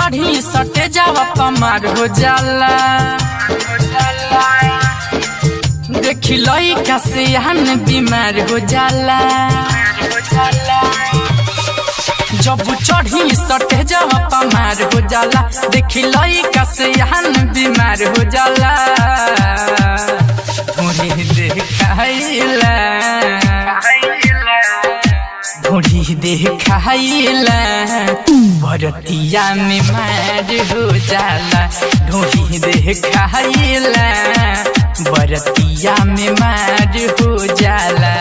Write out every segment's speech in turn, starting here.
चढ़ी सटे जावा पमार हो जाला। देखी लइका से हन बीमार हो जाला। जब चढ़ी सटे जावा पमार हो जाला। देखी लइका से हन बीमार हो जाला। ढूंढी देखाइला ढूंढी देखाइला भरतिया में मार हो जाला। ढूंढी देखाइला भरतिया में मार हो जाला।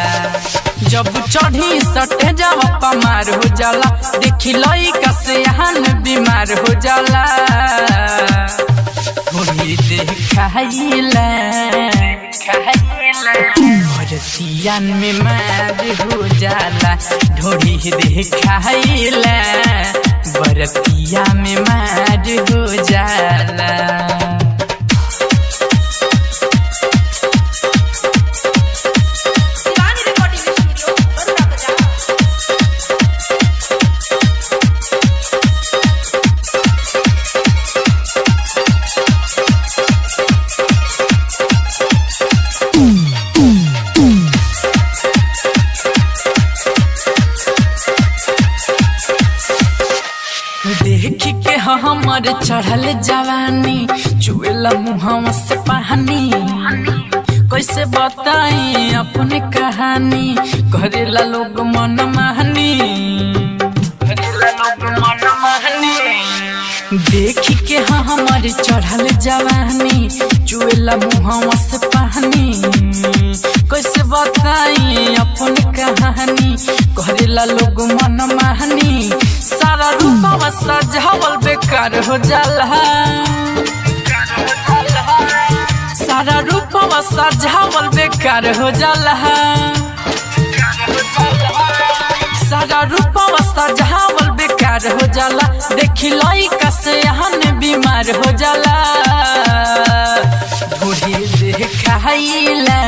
जब चढ़ी सटे जावा पमार हो जाला। देखी लइका से हन बीमार हो जाला। ढूंढी देखाइला भरतिया में मार हो जाला। ढूंढी देखाइला भरतिया में मार हो जाला। देखी के हमर चढ़ल जवानी चुएला मुहवा से पानी। कैसे बताई अपने कहानी करेला लोग मन माहनी। देखी के हमर चढ़ल जवानी चुएला मुहवा से पानी। कैसे बताई अपने कहानी करेला लोग मन माहनी। सारा रूपवा सजावल बेकार हो जाला। सारा रूपवा सजावल बेकार हो जाला। सारा रूपवा सजावल बेकार हो जाला। देखी लइका से हन बीमार हो जाला। ढूंढी देखाइला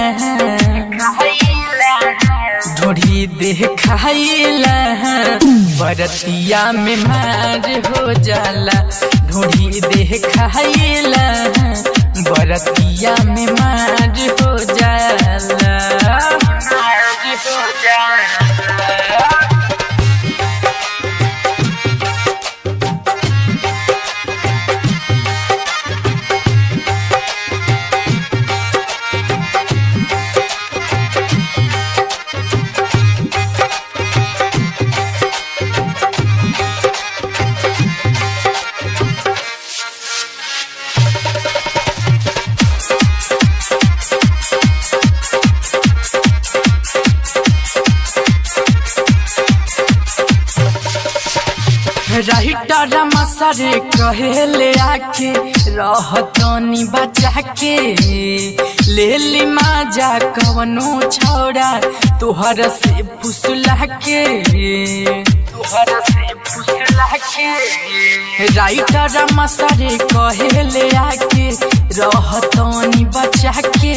ढूंढी देखाइला भरतिया में मार हो जाला। ढूंढी देखाइला भरतिया में मार हो जाला। राइटर मसरे कहेले आके रहतनी बचा के। ले ली माजा कवनो छौड़ा तोहर से फुसला के। राइटर मसरे कहेले आके रहतनी बचा के।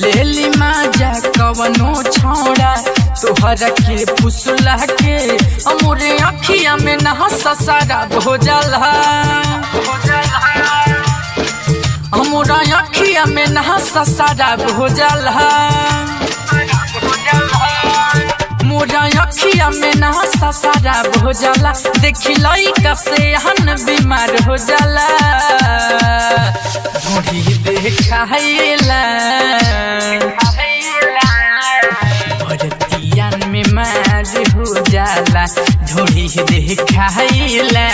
ले ली माजा कवनो छौड़ा तोहरा के फुसला के। मोरे अखिया में नहसा शराब हो जाला। मोरा अखिया में नहसा शराब हो जाला। मोरा अखिया में नहसा शराब हो जाला। देखी लइका से हन बीमार हो जाला। ढूंढी देखाइला भरतिया में मार हो जाला। ढूंढी देखाइला